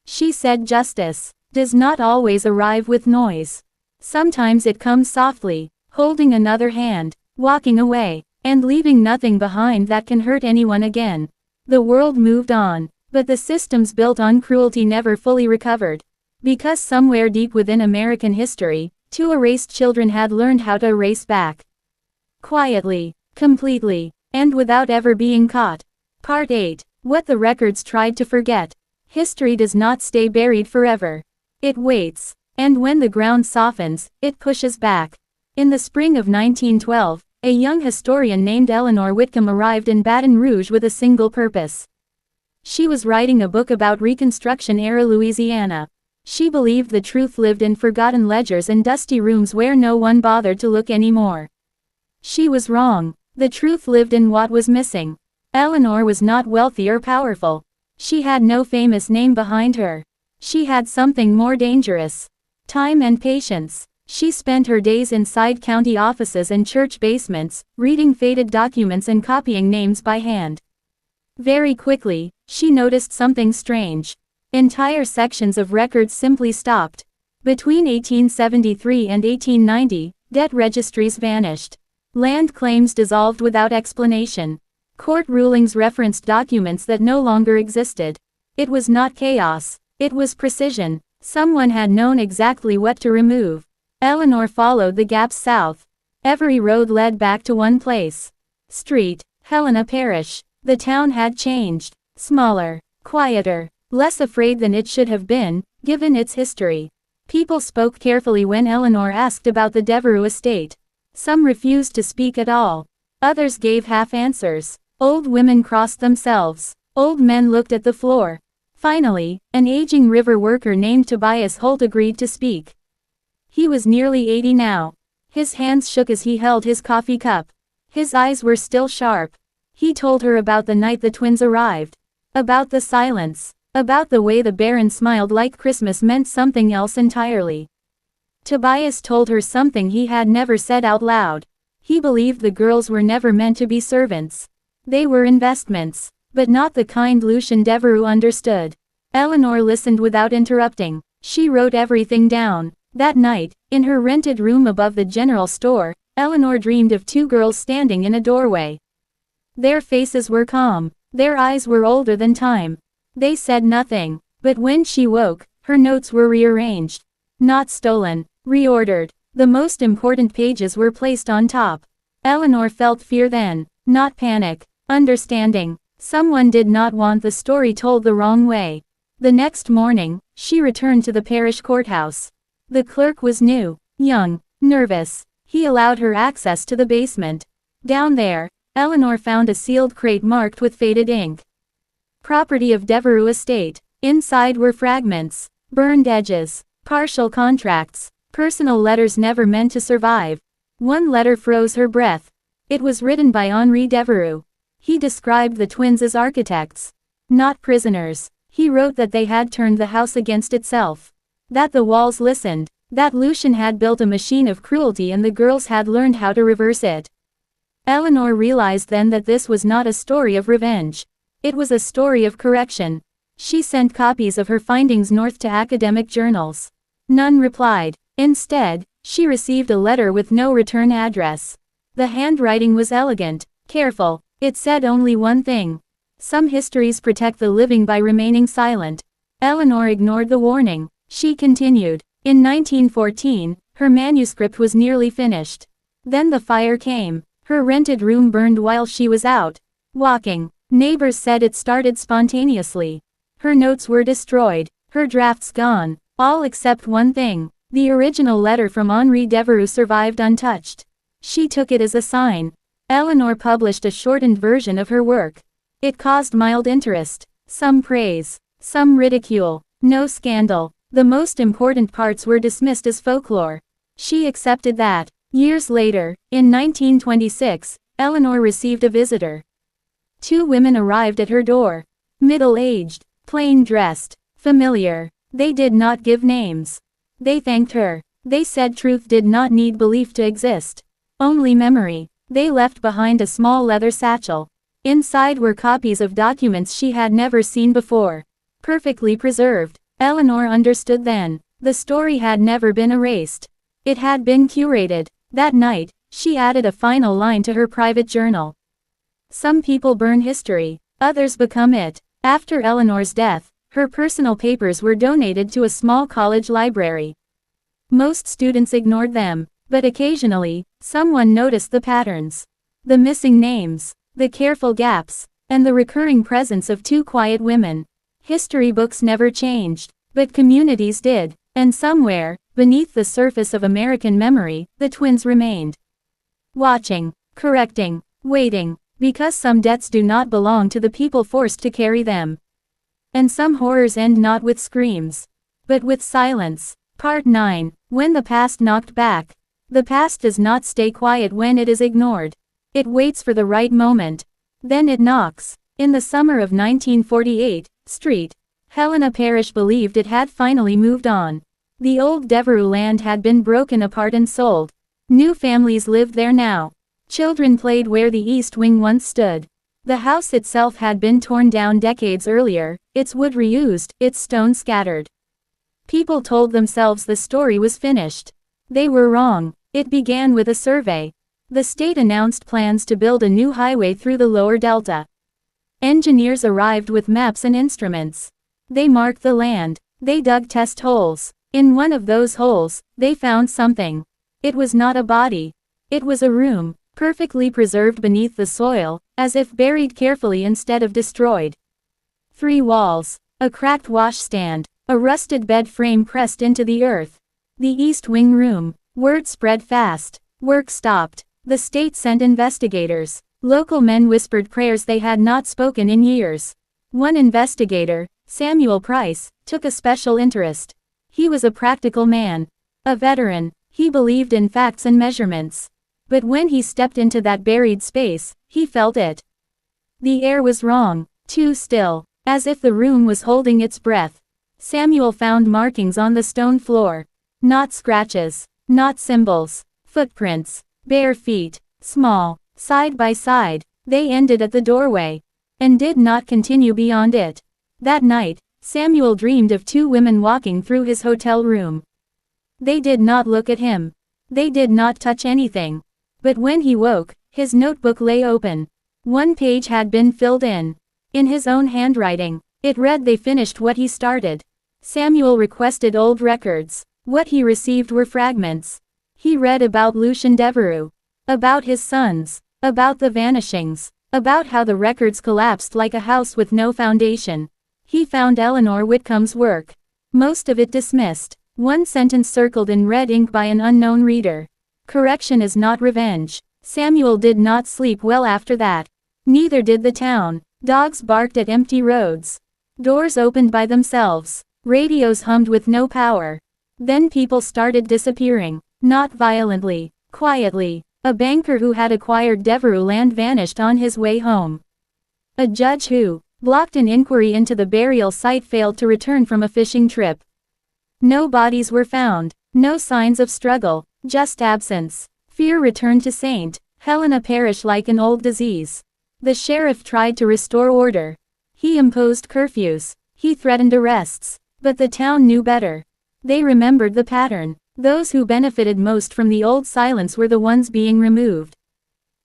She said justice does not always arrive with noise. Sometimes it comes softly, holding another hand, walking away, and leaving nothing behind that can hurt anyone again. The world moved on, but the systems built on cruelty never fully recovered. Because somewhere deep within American history, two erased children had learned how to erase back. Quietly, completely, and without ever being caught. Part 8. What the records tried to forget. History does not stay buried forever. It waits. And when the ground softens, it pushes back. In the spring of 1912, a young historian named Eleanor Whitcomb arrived in Baton Rouge with a single purpose. She was writing a book about Reconstruction-era Louisiana. She believed the truth lived in forgotten ledgers and dusty rooms where no one bothered to look anymore. She was wrong. The truth lived in what was missing. Eleanor was not wealthy or powerful. She had no famous name behind her. She had something more dangerous. Time and patience. She spent her days inside county offices and church basements, reading faded documents and copying names by hand. Very quickly, she noticed something strange. Entire sections of records simply stopped. Between 1873 and 1890, debt registries vanished. Land claims dissolved without explanation. Court rulings referenced documents that no longer existed. It was not chaos. It was precision. Someone had known exactly what to remove. Eleanor followed the gaps south. Every road led back to one place. St. Helena Parish. The town had changed. Smaller, quieter, less afraid than it should have been, given its history. People spoke carefully when Eleanor asked about the Devereux estate. Some refused to speak at all. Others gave half answers. Old women crossed themselves. Old men looked at the floor. Finally, an aging river worker named Tobias Holt agreed to speak. He was nearly 80 now. His hands shook as he held his coffee cup. His eyes were still sharp. He told her about the night the twins arrived. About the silence. About the way the Baron smiled like Christmas meant something else entirely. Tobias told her something he had never said out loud. He believed the girls were never meant to be servants. They were investments. But not the kind Lucien Devereux understood. Eleanor listened without interrupting. She wrote everything down. That night, in her rented room above the general store, Eleanor dreamed of two girls standing in a doorway. Their faces were calm. Their eyes were older than time. They said nothing. But when she woke, her notes were rearranged. Not stolen. Reordered. The most important pages were placed on top. Eleanor felt fear then. Not panic. Understanding. Someone did not want the story told the wrong way. The next morning, she returned to the parish courthouse. The clerk was new, young, nervous. He allowed her access to the basement. Down there, Eleanor found a sealed crate marked with faded ink. Property of Devereux Estate. Inside were fragments. Burned edges. Partial contracts. Personal letters never meant to survive. One letter froze her breath. It was written by Henri Devereux. He described the twins as architects, not prisoners. He wrote that they had turned the house against itself. That the walls listened. That Lucien had built a machine of cruelty and the girls had learned how to reverse it. Eleanor realized then that this was not a story of revenge. It was a story of correction. She sent copies of her findings north to academic journals. None replied. Instead, she received a letter with no return address. The handwriting was elegant, careful. It said only one thing. Some histories protect the living by remaining silent. Eleanor ignored the warning. She continued. In 1914, her manuscript was nearly finished. Then the fire came. Her rented room burned while she was out walking. Neighbors said it started spontaneously. Her notes were destroyed. Her drafts gone. All except one thing. The original letter from Henri Devereux survived untouched. She took it as a sign. Eleanor published a shortened version of her work. It caused mild interest, some praise, some ridicule, no scandal. The most important parts were dismissed as folklore. She accepted that. Years later, in 1926, Eleanor received a visitor. Two women arrived at her door. Middle-aged, plain-dressed, familiar. They did not give names. They thanked her. They said truth did not need belief to exist. Only memory. They left behind a small leather satchel. Inside were copies of documents she had never seen before. Perfectly preserved. Eleanor understood then. The story had never been erased. It had been curated. That night, she added a final line to her private journal. Some people burn history. Others become it. After Eleanor's death, her personal papers were donated to a small college library. Most students ignored them, but occasionally, someone noticed the patterns. The missing names, the careful gaps, and the recurring presence of two quiet women. History books never changed, but communities did, and somewhere, beneath the surface of American memory, the twins remained. Watching, correcting, waiting, because some debts do not belong to the people forced to carry them. And some horrors end not with screams, but with silence. Part 9. When the past knocked back. The past does not stay quiet when it is ignored. It waits for the right moment. Then it knocks. In the summer of 1948, St. Helena Parish believed it had finally moved on. The old Devereux land had been broken apart and sold. New families lived there now. Children played where the East Wing once stood. The house itself had been torn down decades earlier, its wood reused, its stone scattered. People told themselves the story was finished. They were wrong. It began with a survey. The state announced plans to build a new highway through the lower delta. Engineers arrived with maps and instruments. They marked the land. They dug test holes. In one of those holes, they found something. It was not a body. It was a room, perfectly preserved beneath the soil, as if buried carefully instead of destroyed. 3 walls, a cracked washstand, a rusted bed frame pressed into the earth. The East Wing room. Word spread fast. Work stopped. The state sent investigators. Local men whispered prayers they had not spoken in years. One investigator, Samuel Price, took a special interest. He was a practical man. A veteran. He believed in facts and measurements. But when he stepped into that buried space, he felt it. The air was wrong, too still, as if the room was holding its breath. Samuel found markings on the stone floor. Not scratches, not symbols, footprints, bare feet, small, side by side. They ended at the doorway, and did not continue beyond it. That night, Samuel dreamed of 2 women walking through his hotel room. They did not look at him. They did not touch anything. But when he woke, his notebook lay open. One page had been filled in. In his own handwriting, it read they finished what he started. Samuel requested old records. What he received were fragments. He read about Lucien Devereux. About his sons. About the vanishings. About how the records collapsed like a house with no foundation. He found Eleanor Whitcomb's work. Most of it dismissed. One sentence circled in red ink by an unknown reader. Correction is not revenge. Samuel did not sleep well after that. Neither did the town. Dogs barked at empty roads. Doors opened by themselves. Radios hummed with no power. Then people started disappearing. Not violently, quietly. A banker who had acquired Devereux land vanished on his way home. A judge who blocked an inquiry into the burial site failed to return from a fishing trip. No bodies were found, no signs of struggle, just absence. Fear returned to St. Helena Parish like an old disease. The sheriff tried to restore order. He imposed curfews. He threatened arrests. But the town knew better. They remembered the pattern. Those who benefited most from the old silence were the ones being removed.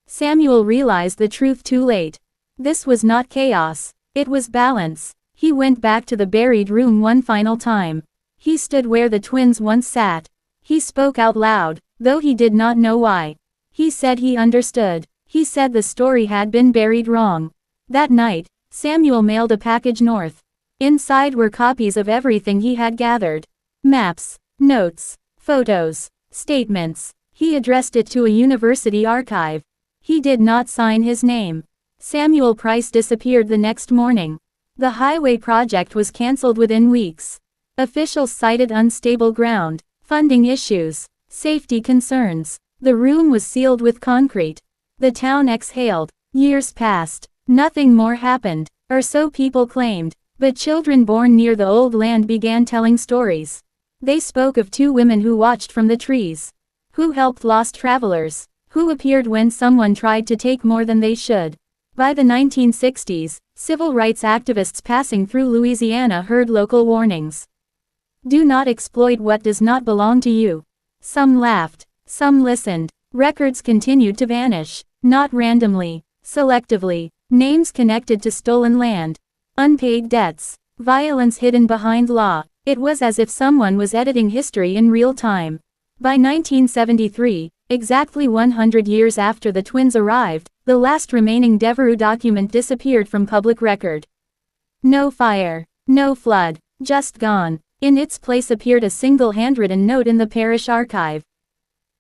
Samuel realized the truth too late. This was not chaos. It was balance. He went back to the buried room one final time. He stood where the twins once sat. He spoke out loud, though he did not know why. He said he understood. He said the story had been buried wrong. That night, Samuel mailed a package north. Inside were copies of everything he had gathered. Maps, notes, photos, statements. He addressed it to a university archive. He did not sign his name. Samuel Price disappeared the next morning. The highway project was cancelled within weeks. Officials cited unstable ground, funding issues, safety concerns. The room was sealed with concrete. The town exhaled. Years passed. Nothing more happened, or so people claimed. But children born near the old land began telling stories. They spoke of two women who watched from the trees, who helped lost travelers, who appeared when someone tried to take more than they should. By the 1960s, civil rights activists passing through Louisiana heard local warnings. Do not exploit what does not belong to you. Some laughed, some listened. Records continued to vanish, not randomly, selectively. Names connected to stolen land, unpaid debts, violence hidden behind law. It was as if someone was editing history in real time. By 1973, exactly 100 years after the twins arrived, the last remaining Devereux document disappeared from public record. No fire, no flood, just gone. In its place appeared a single handwritten note in the parish archive.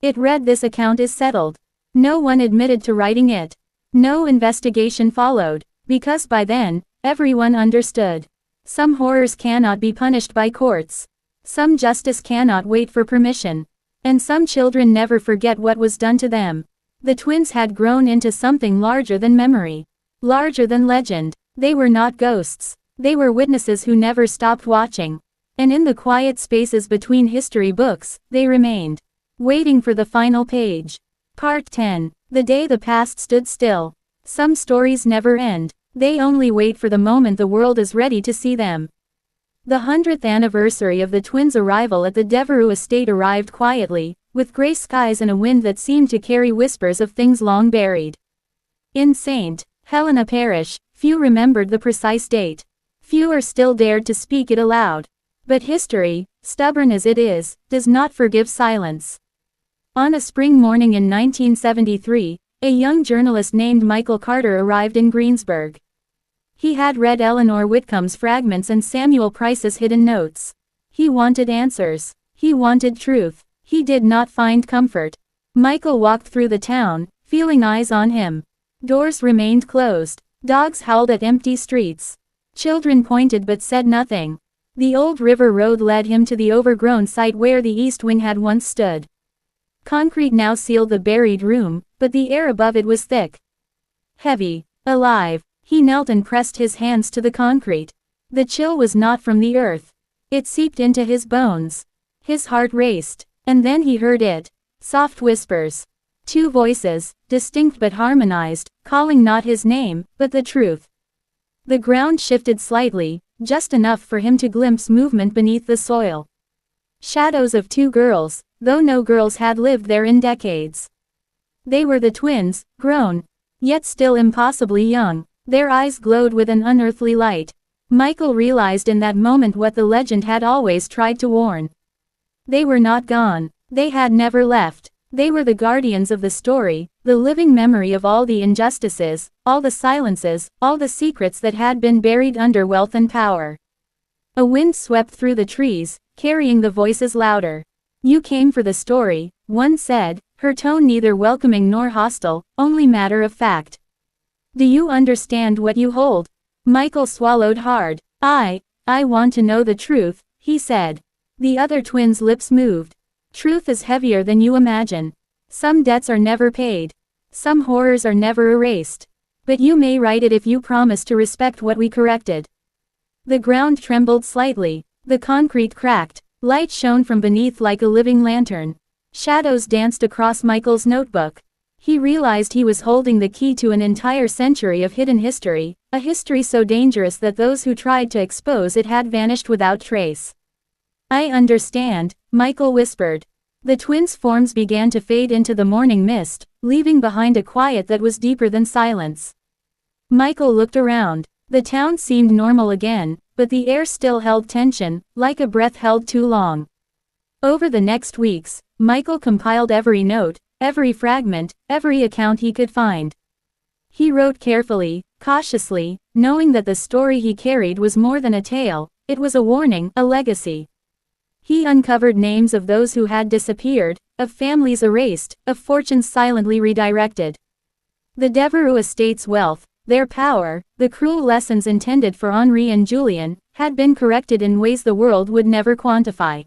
It read, "This account is settled." No one admitted to writing it. No investigation followed, because by then, everyone understood. Some horrors cannot be punished by courts. Some justice cannot wait for permission. And some children never forget what was done to them. The twins had grown into something larger than memory. Larger than legend. They were not ghosts. They were witnesses who never stopped watching. And in the quiet spaces between history books, they remained. Waiting for the final page. Part 10. The day the past stood still. Some stories never end. They only wait for the moment the world is ready to see them. The 100th anniversary of the twins' arrival at the Devereux estate arrived quietly, with gray skies and a wind that seemed to carry whispers of things long buried. In St. Helena Parish, few remembered the precise date. Fewer still dared to speak it aloud. But history, stubborn as it is, does not forgive silence. On a spring morning in 1973, a young journalist named Michael Carter arrived in Greensburg. He had read Eleanor Whitcomb's fragments and Samuel Price's hidden notes. He wanted answers. He wanted truth. He did not find comfort. Michael walked through the town, feeling eyes on him. Doors remained closed. Dogs howled at empty streets. Children pointed but said nothing. The old river road led him to the overgrown site where the east wing had once stood. Concrete now sealed the buried room, but the air above it was thick. Heavy. Alive. He knelt and pressed his hands to the concrete. The chill was not from the earth. It seeped into his bones. His heart raced. And then he heard it. Soft whispers. Two voices, distinct but harmonized, calling not his name, but the truth. The ground shifted slightly, just enough for him to glimpse movement beneath the soil. Shadows of two girls, though no girls had lived there in decades. They were the twins, grown, yet still impossibly young. Their eyes glowed with an unearthly light. Michael realized in that moment what the legend had always tried to warn. They were not gone. They had never left. They were the guardians of the story, the living memory of all the injustices, all the silences, all the secrets that had been buried under wealth and power. A wind swept through the trees, carrying the voices louder. "You came for the story," one said, her tone neither welcoming nor hostile, only matter of fact. "Do you understand what you hold?" Michael swallowed hard. I want to know the truth," he said. The other twins' lips moved. Truth is heavier than you imagine. Some debts are never paid. Some horrors are never erased. But you may right it if you promise to respect what we corrected. The ground trembled slightly. The concrete cracked. Light shone from beneath like a living lantern. Shadows danced across Michael's notebook. He realized he was holding the key to an entire century of hidden history, a history so dangerous that those who tried to expose it had vanished without trace. I understand, Michael whispered. The twins' forms began to fade into the morning mist, leaving behind a quiet that was deeper than silence. Michael looked around. The town seemed normal again, but the air still held tension, like a breath held too long. Over the next weeks, Michael compiled every note, every fragment, every account he could find. He wrote carefully, cautiously, knowing that the story he carried was more than a tale, it was a warning, a legacy. He uncovered names of those who had disappeared, of families erased, of fortunes silently redirected. The Devereux estate's wealth, their power, the cruel lessons intended for Henri and Julien, had been corrected in ways the world would never quantify.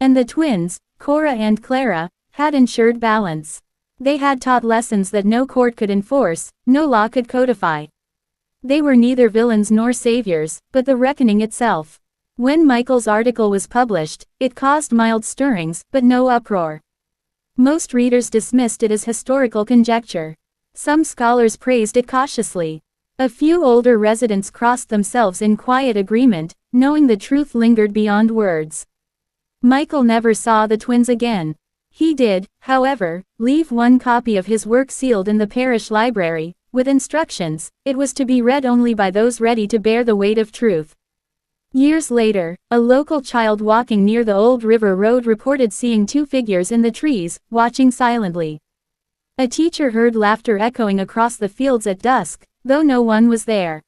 And the twins, Cora and Clara, had ensured balance. They had taught lessons that no court could enforce, no law could codify. They were neither villains nor saviors, but the reckoning itself. When Michael's article was published, it caused mild stirrings, but no uproar. Most readers dismissed it as historical conjecture. Some scholars praised it cautiously. A few older residents crossed themselves in quiet agreement, knowing the truth lingered beyond words. Michael never saw the twins again. He did, however, leave one copy of his work sealed in the parish library, with instructions: it was to be read only by those ready to bear the weight of truth. Years later, a local child walking near the old river road reported seeing two figures in the trees, watching silently. A teacher heard laughter echoing across the fields at dusk, though no one was there.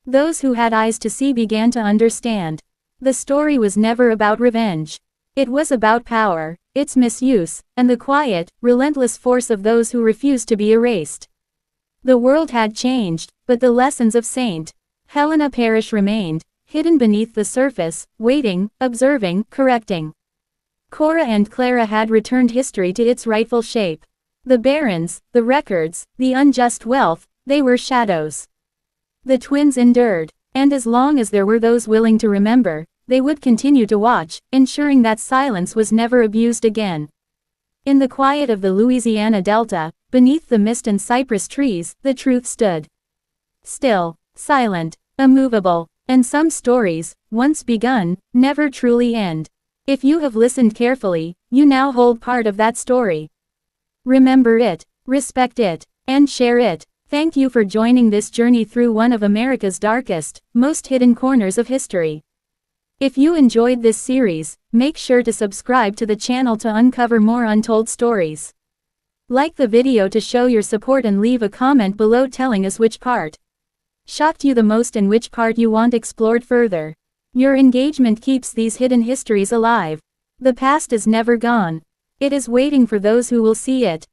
Those who had eyes to see began to understand. The story was never about revenge. It was about power, its misuse, and the quiet, relentless force of those who refused to be erased. The world had changed, but the lessons of St. Helena Parish remained, hidden beneath the surface, waiting, observing, correcting. Cora and Clara had returned history to its rightful shape. The barons, the records, the unjust wealth, they were shadows. The twins endured, and as long as there were those willing to remember, they would continue to watch, ensuring that silence was never abused again. In the quiet of the Louisiana Delta, beneath the mist and cypress trees, the truth stood. Still, silent, immovable, and some stories, once begun, never truly end. If you have listened carefully, you now hold part of that story. Remember it, respect it, and share it. Thank you for joining this journey through one of America's darkest, most hidden corners of history. If you enjoyed this series, make sure to subscribe to the channel to uncover more untold stories. Like the video to show your support and leave a comment below telling us which part shocked you the most and which part you want explored further. Your engagement keeps these hidden histories alive. The past is never gone. It is waiting for those who will see it.